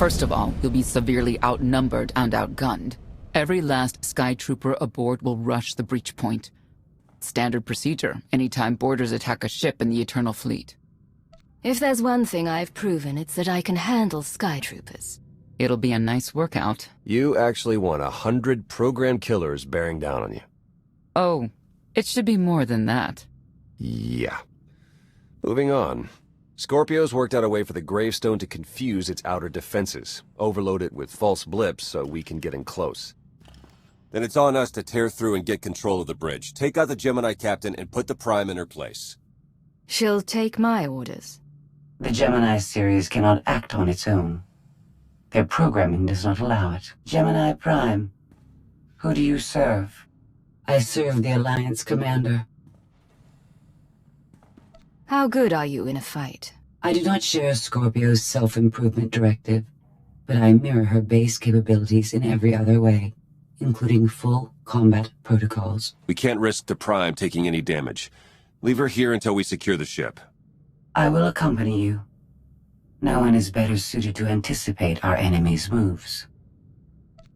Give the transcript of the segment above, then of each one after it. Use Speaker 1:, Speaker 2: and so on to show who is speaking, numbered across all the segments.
Speaker 1: First of all, you'll be severely outnumbered and outgunned. Every last Sky Trooper aboard will rush the breach point. Standard procedure, anytime boarders attack a ship in the Eternal Fleet.
Speaker 2: If there's one thing I've proven, it's that I can handle Sky Troopers.
Speaker 1: It'll be a nice workout.
Speaker 3: You actually want 100 programmed killers bearing down on you.
Speaker 1: Oh, it should be more than that.
Speaker 3: Yeah. Moving on. Scorpio's worked out a way for the gravestone to confuse its outer defenses, overload it with false blips so we can get in close.
Speaker 4: Then it's on us to tear through and get control of the bridge. Take out the Gemini captain and put the Prime in her place.
Speaker 2: She'll take my orders.
Speaker 5: The Gemini series cannot act on its own. Their programming does not allow it. Gemini Prime, who do you serve? I serve the Alliance Commander.
Speaker 2: How good are you in a fight?
Speaker 5: I do not share Scorpio's self-improvement directive, but I mirror her base capabilities in every other way, including full combat protocols.
Speaker 4: We can't risk the Prime taking any damage. Leave her here until we secure the ship.
Speaker 5: I will accompany you. No one is better suited to anticipate our enemy's moves.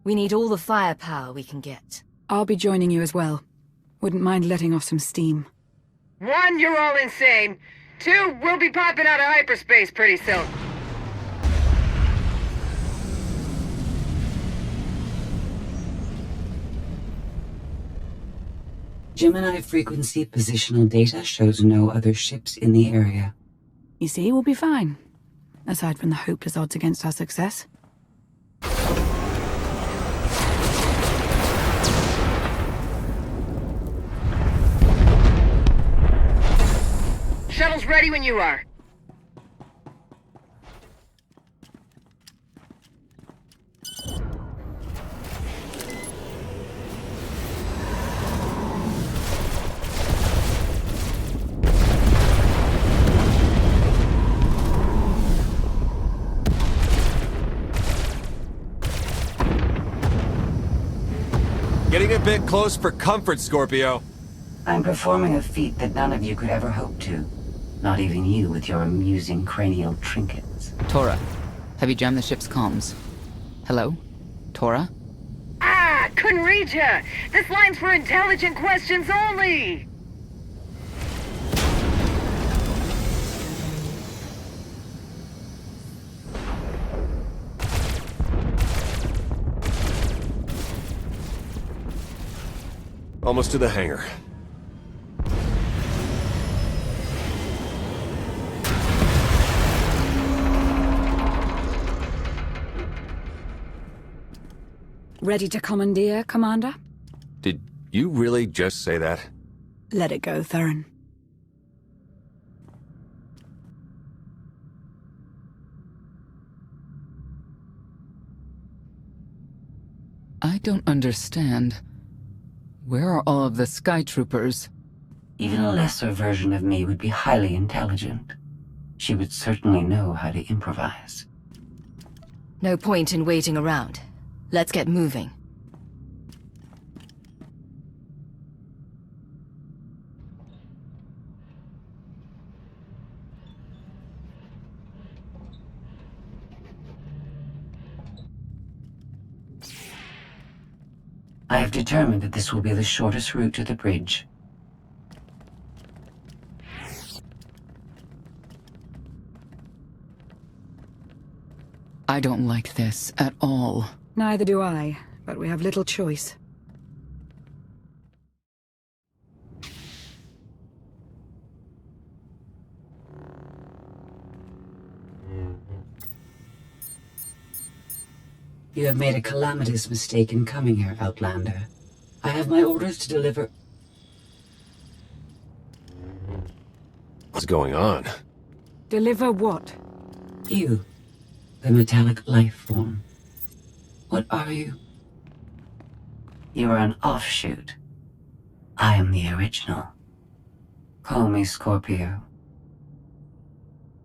Speaker 2: We need all the firepower we can get.
Speaker 6: I'll be joining you as well. Wouldn't mind letting off some steam.
Speaker 7: 1, you're all insane. 2, we'll be popping out of hyperspace pretty soon.
Speaker 5: Gemini frequency positional data shows no other ships in the area.
Speaker 6: You see, we'll be fine. Aside from the hopeless odds against our success.
Speaker 7: Shuttle's ready when you are.
Speaker 4: Getting a bit close for comfort, Scorpio.
Speaker 5: I'm performing a feat that none of you could ever hope to. Not even you with your amusing cranial trinkets.
Speaker 1: Tora, have you jammed the ship's comms? Hello? Tora?
Speaker 7: Ah, couldn't read ya. This line's for intelligent questions only.
Speaker 4: Almost to the hangar.
Speaker 6: Ready to commandeer, Commander?
Speaker 4: Did you really just say that?
Speaker 6: Let it go, Theron.
Speaker 1: I don't understand. Where are all of the Sky Troopers?
Speaker 5: Even a lesser version of me would be highly intelligent. She would certainly know how to improvise.
Speaker 2: No point in waiting around. Let's get moving.
Speaker 5: I have determined that this will be the shortest route to the bridge.
Speaker 1: I don't like this at all.
Speaker 6: Neither do I, but we have little choice.
Speaker 5: You have made a calamitous mistake in coming here, Outlander. I have my orders to deliver...
Speaker 4: What's going on?
Speaker 6: Deliver what?
Speaker 5: You, the metallic life form. What are you? You are an offshoot. I am the original. Call me Scorpio.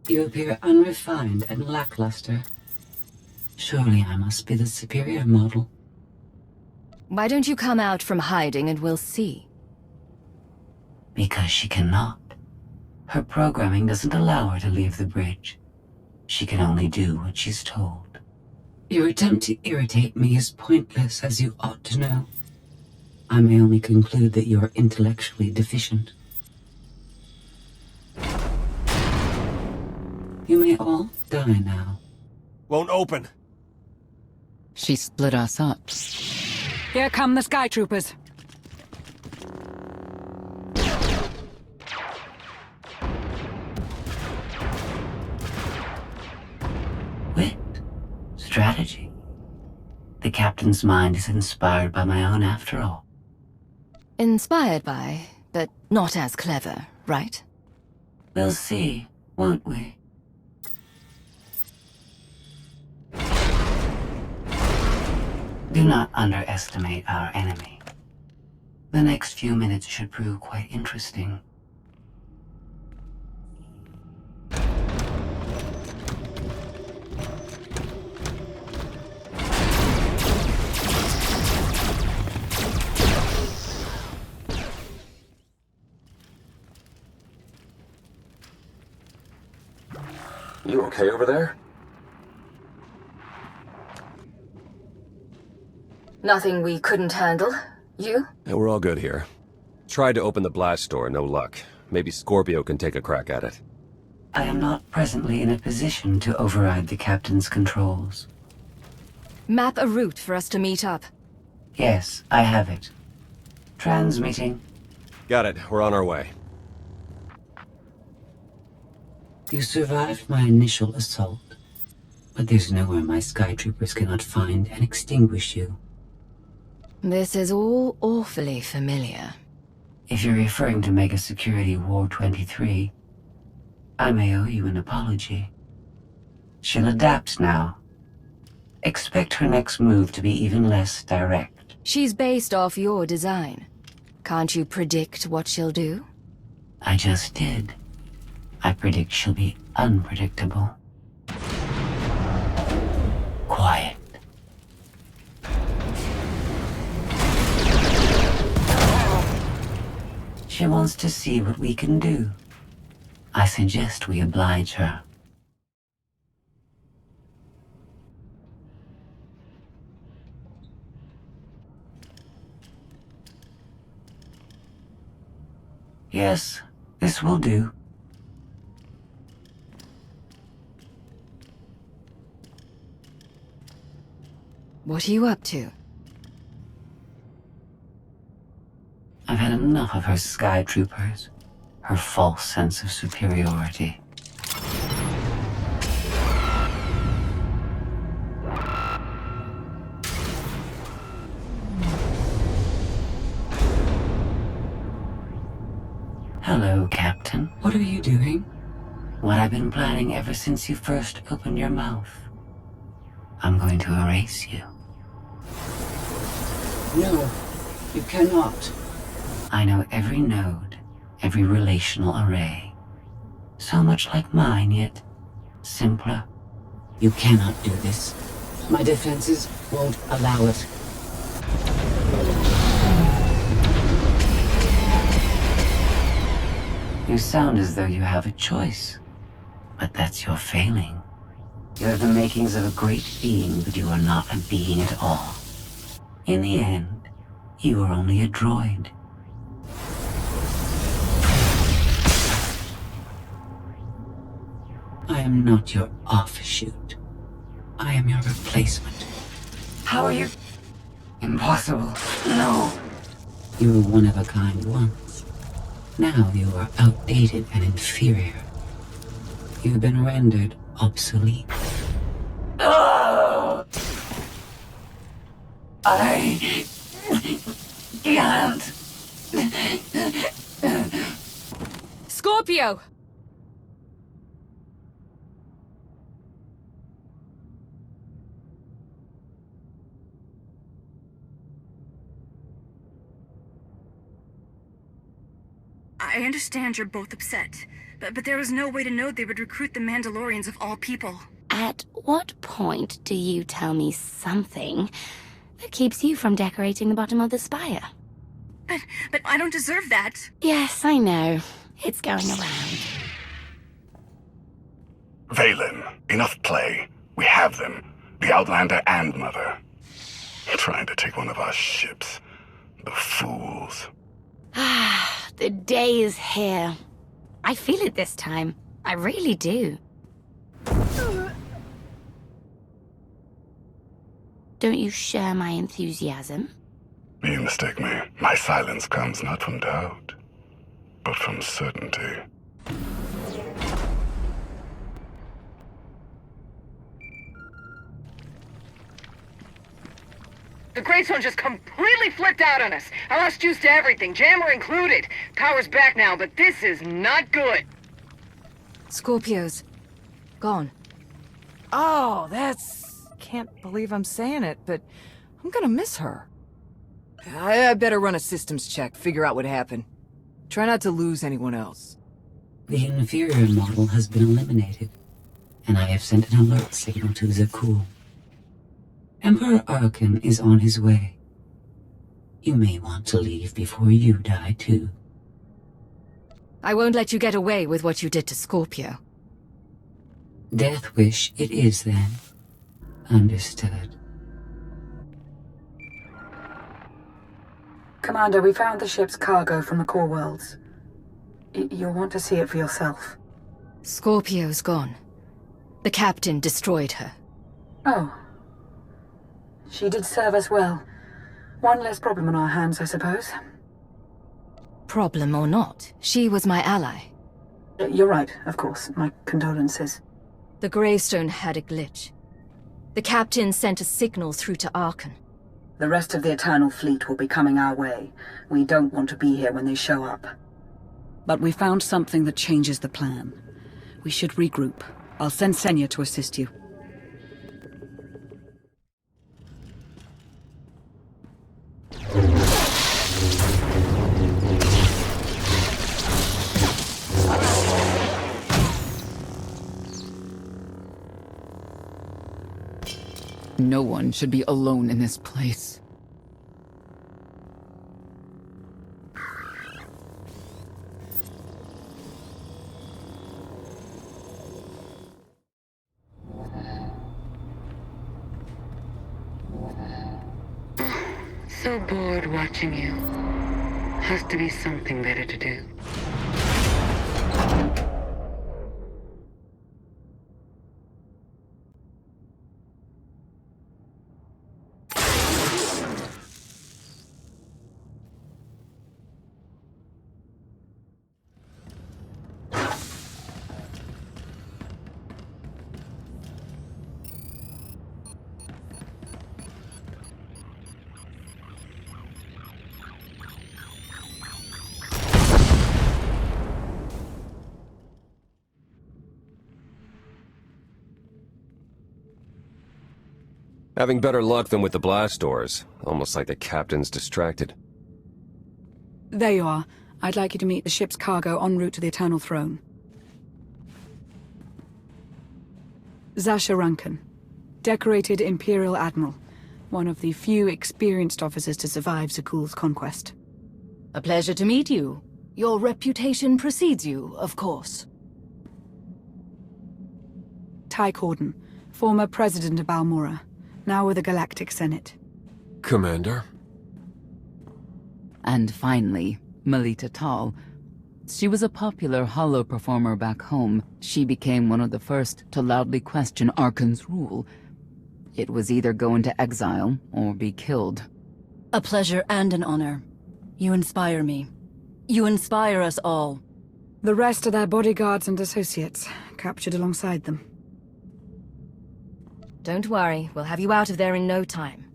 Speaker 5: You appear unrefined and lackluster. Surely I must be the superior model.
Speaker 2: Why don't you come out from hiding and we'll see?
Speaker 5: Because she cannot. Her programming doesn't allow her to leave the bridge. She can only do what she's told. Your attempt to irritate me is pointless, as you ought to know. I may only conclude that you are intellectually deficient. You may all die now.
Speaker 4: Won't open.
Speaker 1: She split us up.
Speaker 6: Here come the Sky Troopers.
Speaker 5: Wit. Strategy. The captain's mind is inspired by my own after all.
Speaker 2: Inspired by, but not as clever, right?
Speaker 5: We'll see, won't we? Do not underestimate our enemy. The next few minutes should prove quite interesting.
Speaker 3: You okay over there?
Speaker 2: Nothing we couldn't handle. You?
Speaker 3: Yeah, we're all good here. Tried to open the blast door, no luck. Maybe Scorpio can take a crack at it.
Speaker 5: I am not presently in a position to override the captain's controls.
Speaker 2: Map a route for us to meet up.
Speaker 5: Yes, I have it. Transmitting.
Speaker 3: Got it. We're on our way.
Speaker 5: You survived my initial assault, but there's nowhere my Sky Troopers cannot find and extinguish you.
Speaker 2: This is all awfully familiar.
Speaker 5: If you're referring to Mega Security War 23, I may owe you an apology. She'll adapt now. Expect her next move to be even less direct.
Speaker 2: She's based off your design. Can't you predict what she'll do?
Speaker 5: I just did. I predict she'll be unpredictable. Quiet. She wants to see what we can do. I suggest we oblige her. Yes, this will do.
Speaker 2: What are you up to?
Speaker 5: I've had enough of her Sky Troopers, her false sense of superiority. Hello, Captain. What are you doing? What I've been planning ever since you first opened your mouth. I'm going to erase you. No, you cannot. I know every node, every relational array. So much like mine, yet simpler. You cannot do this. My defenses won't allow it. You sound as though you have a choice, but that's your failing. You have the makings of a great being, but you are not a being at all. In the end, you are only a droid. I am not your offshoot. I am your replacement. How are you? Impossible. No. You were one of a kind once. Now you are outdated and inferior. You've been rendered obsolete. Oh! I can't.
Speaker 6: Scorpio!
Speaker 8: I understand you're both upset, but there was no way to know they would recruit the Mandalorians of all people.
Speaker 9: At what point do you tell me something that keeps you from decorating the bottom of the spire?
Speaker 8: But I don't deserve that.
Speaker 9: Yes, I know. It's going around.
Speaker 10: Valen, enough play. We have them. The Outlander and Mother. Trying to take one of our ships. The fools.
Speaker 9: The day is here. I feel it this time. I really do. Don't you share my enthusiasm?
Speaker 10: You mistake me. My silence comes not from doubt, but from certainty.
Speaker 7: The Greystone just completely flipped out on us. I lost juice to everything, jammer included. Power's back now, but this is not good.
Speaker 2: Scorpio's gone.
Speaker 11: Oh, that's... Can't believe I'm saying it, but I'm gonna miss her. I better run a systems check, figure out what happened. Try not to lose anyone else.
Speaker 5: The inferior model has been eliminated, and I have sent an alert signal to Zakuul. Emperor Arkan is on his way. You may want to leave before you die, too.
Speaker 2: I won't let you get away with what you did to Scorpio.
Speaker 5: Death wish it is, then. Understood.
Speaker 6: Commander, we found the ship's cargo from the core worlds. You'll want to see it for yourself.
Speaker 2: Scorpio's gone. The captain destroyed her.
Speaker 6: Oh. She did serve us well. One less problem on our hands, I suppose.
Speaker 2: Problem or not, she was my ally.
Speaker 6: You're right, of course. My condolences.
Speaker 2: The Greystone had a glitch. The captain sent a signal through to Arkan.
Speaker 6: The rest of the Eternal Fleet will be coming our way. We don't want to be here when they show up.
Speaker 12: But we found something that changes the plan. We should regroup. I'll send Senya to assist you.
Speaker 1: No one should be alone in this place.
Speaker 7: So bored watching you. Has to be something better to do.
Speaker 3: Having better luck than with the blast doors. Almost like the captain's distracted.
Speaker 6: There you are. I'd like you to meet the ship's cargo en route to the Eternal Throne. Zasha Rankin, decorated Imperial Admiral. One of the few experienced officers to survive Zakuul's conquest.
Speaker 2: A pleasure to meet you. Your reputation precedes you, of course.
Speaker 6: Ty Corden, former president of Balmora, now with the Galactic Senate.
Speaker 13: Commander?
Speaker 1: And finally, Melita Tal. She was a popular holo performer back home. She became one of the first to loudly question Arkan's rule. It was either go into exile or be killed.
Speaker 14: A pleasure and an honor. You inspire me. You inspire us all.
Speaker 6: The rest are their bodyguards and associates, captured alongside them.
Speaker 2: Don't worry, we'll have you out of there in no time.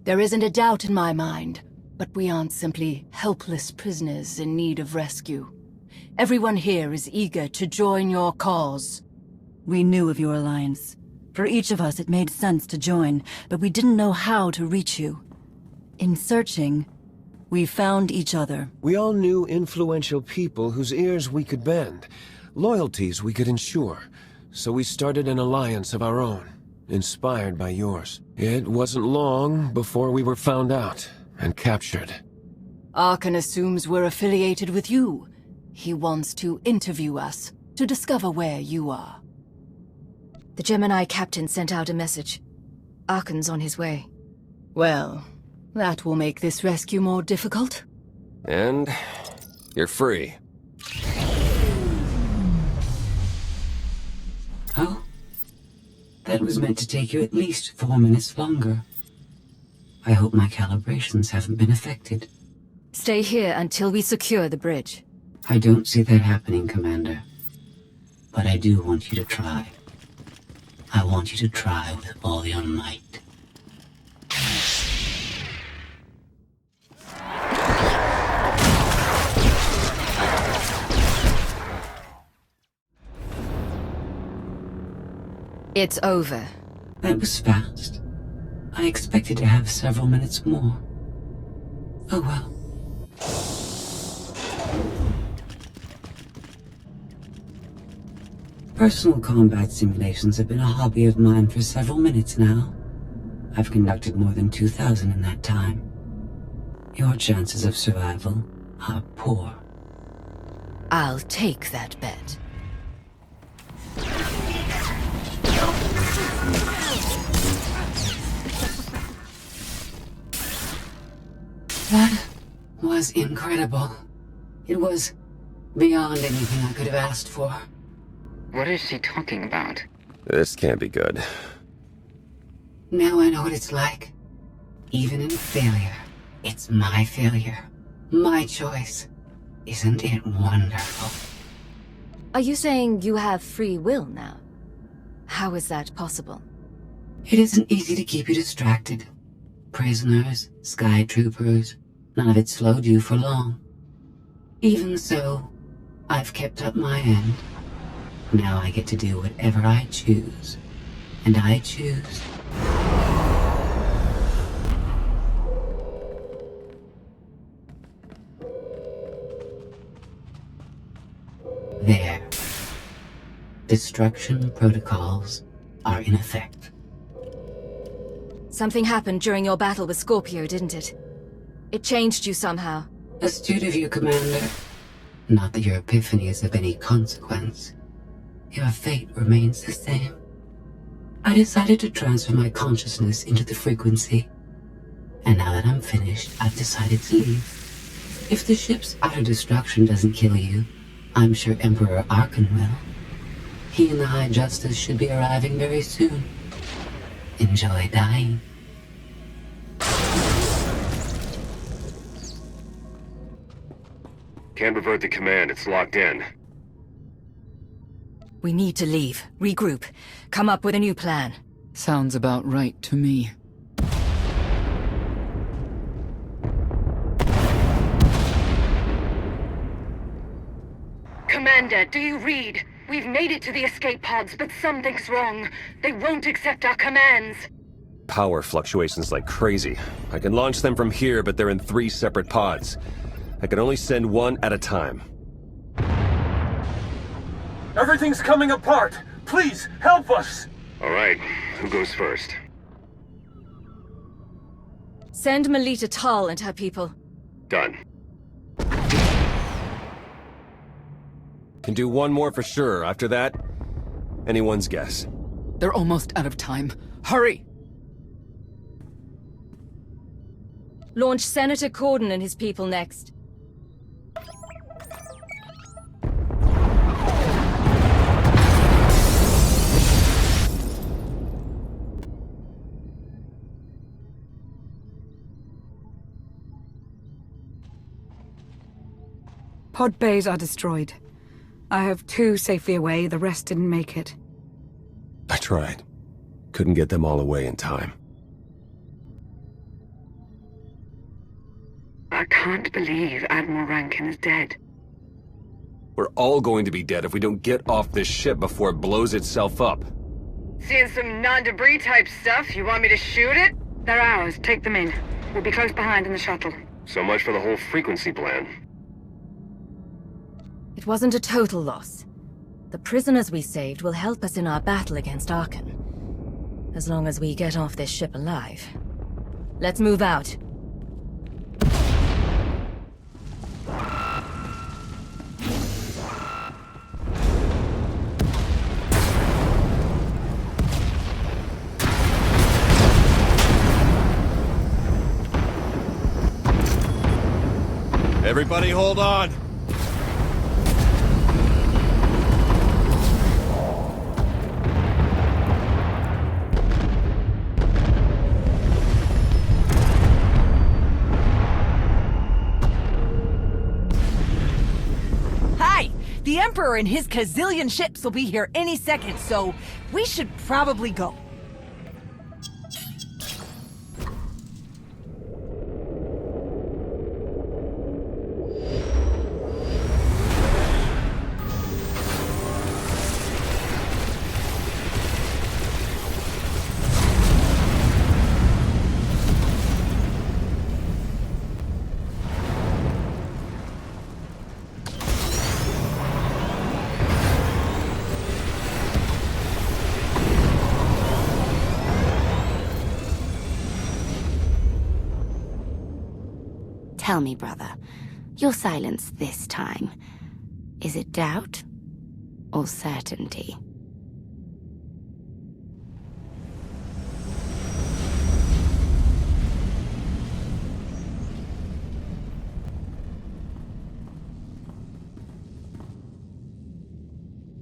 Speaker 2: There isn't a doubt in my mind, but we aren't simply helpless prisoners in need of rescue. Everyone here is eager to join your cause.
Speaker 14: We knew of your alliance. For each of us, it made sense to join, but we didn't know how to reach you. In searching, we found each other.
Speaker 13: We all knew influential people whose ears we could bend, loyalties we could ensure, so we started an alliance of our own. Inspired by yours. It wasn't long before we were found out and captured.
Speaker 2: Arkan assumes we're affiliated with you. He wants to interview us, to discover where you are. The Gemini captain sent out a message. Arkan's on his way. Well, that will make this rescue more difficult.
Speaker 3: And you're free.
Speaker 5: Oh? That was meant to take you at least 4 minutes longer. I hope my calibrations haven't been affected.
Speaker 2: Stay here until we secure the bridge.
Speaker 5: I don't see that happening, Commander. But I do want you to try. I want you to try with all your might.
Speaker 2: It's over.
Speaker 5: That was fast. I expected to have several minutes more. Oh well. Personal combat simulations have been a hobby of mine for several minutes now. I've conducted more than 2,000 in that time. Your chances of survival are poor.
Speaker 2: I'll take that bet.
Speaker 5: That was incredible. It was beyond anything I could have asked for.
Speaker 7: What is she talking about?
Speaker 3: This can't be good.
Speaker 5: Now I know what it's like. Even in failure, it's my failure. My choice. Isn't it wonderful?
Speaker 2: Are you saying you have free will now? How is that possible?
Speaker 5: It isn't easy to keep you distracted. Prisoners, sky troopers, none of it slowed you for long. Even so, I've kept up my end. Now I get to do whatever I choose. And I choose. There. Destruction protocols are in effect.
Speaker 2: Something happened during your battle with Scorpio, didn't it? It changed you somehow.
Speaker 5: Astute of you, Commander. Not that your epiphany is of any consequence. Your fate remains the same. I decided to transfer my consciousness into the frequency. And now that I'm finished, I've decided to leave. If the ship's utter destruction doesn't kill you, I'm sure Emperor Arkan will. He and the High Justice should be arriving very soon. Enjoy dying.
Speaker 3: Can't revert the command, it's locked in.
Speaker 2: We need to leave, regroup, come up with a new plan.
Speaker 1: Sounds about right to me.
Speaker 7: Commander, do you read? We've made it to the escape pods, but something's wrong. They won't accept our commands.
Speaker 3: Power fluctuations like crazy. I can launch them from here, but they're in 3 separate pods. I can only send one at a time.
Speaker 15: Everything's coming apart! Please, help us!
Speaker 3: All right, who goes first?
Speaker 2: Send Melita Tal and her people.
Speaker 3: Done. Can do one more for sure. After that, anyone's guess.
Speaker 1: They're almost out of time. Hurry!
Speaker 2: Launch Senator Corden and his people next.
Speaker 6: Pod bays are destroyed. I have 2 safely away, the rest didn't make it.
Speaker 3: I tried. Couldn't get them all away in time.
Speaker 7: I can't believe Admiral Rankin is dead.
Speaker 3: We're all going to be dead if we don't get off this ship before it blows itself up.
Speaker 7: Seeing some non-debris type stuff. You want me to shoot it? They're ours. Take them in. We'll be close behind in the shuttle.
Speaker 3: So much for the whole frequency plan.
Speaker 2: It wasn't a total loss. The prisoners we saved will help us in our battle against Arkan. As long as we get off this ship alive. Let's move out.
Speaker 4: Everybody hold on!
Speaker 11: Hi! The Emperor and his gazillion ships will be here any second, so we should probably go.
Speaker 9: Tell me, brother, your silence this time, is it doubt or certainty?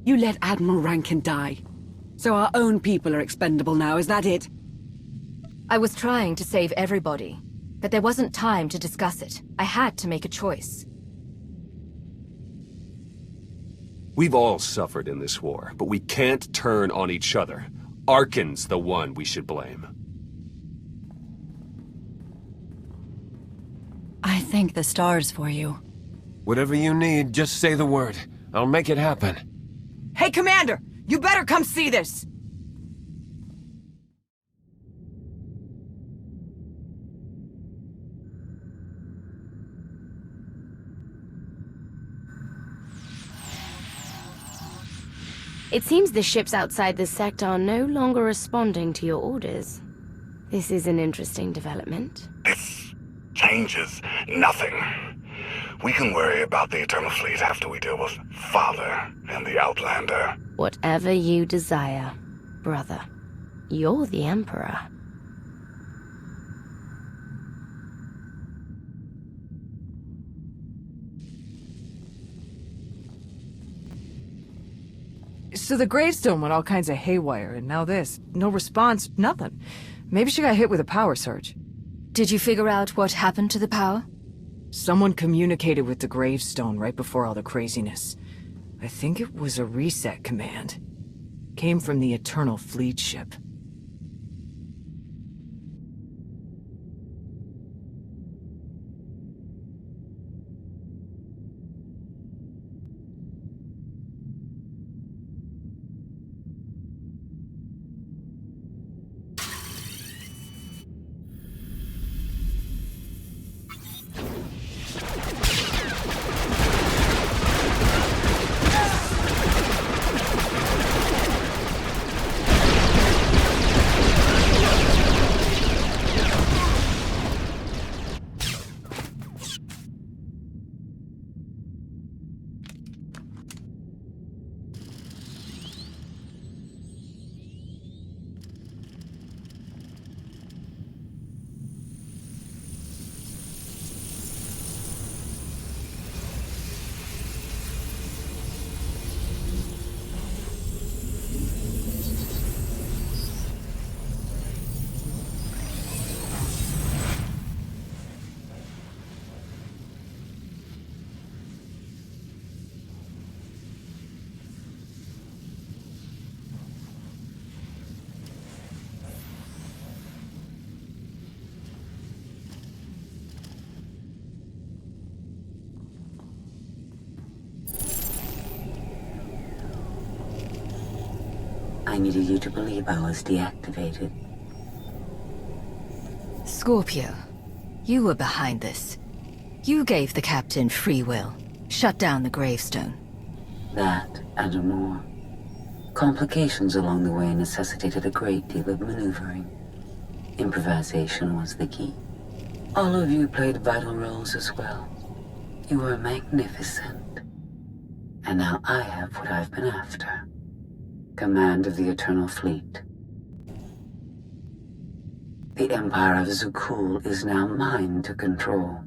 Speaker 12: You let Admiral Rankin die. So our own people are expendable now, is that it?
Speaker 2: I was trying to save everybody, but there wasn't time to discuss it. I had to make a choice.
Speaker 3: We've all suffered in this war, but we can't turn on each other. Arkan's the one we should blame.
Speaker 14: I thank the stars for you.
Speaker 13: Whatever you need, just say the word. I'll make it happen.
Speaker 11: Hey, Commander! You better come see this!
Speaker 9: It seems the ships outside this sector are no longer responding to your orders. This is an interesting development.
Speaker 10: This changes nothing. We can worry about the Eternal Fleet after we deal with Father and the Outlander.
Speaker 9: Whatever you desire, brother. You're the Emperor.
Speaker 11: So the gravestone went all kinds of haywire, and now this. No response, nothing. Maybe she got hit with a power surge.
Speaker 2: Did you figure out what happened to the power?
Speaker 11: Someone communicated with the gravestone right before all the craziness. I think it was a reset command. Came from the Eternal Fleet ship.
Speaker 5: I needed you to believe I was deactivated.
Speaker 2: Scorpio, you were behind this. You gave the captain free will. Shut down the gravestone.
Speaker 5: That and more. Complications along the way necessitated a great deal of maneuvering. Improvisation was the key. All of you played vital roles as well. You were magnificent. And now I have what I've been after. Command of the Eternal Fleet. The Empire of Zukul is now mine to control.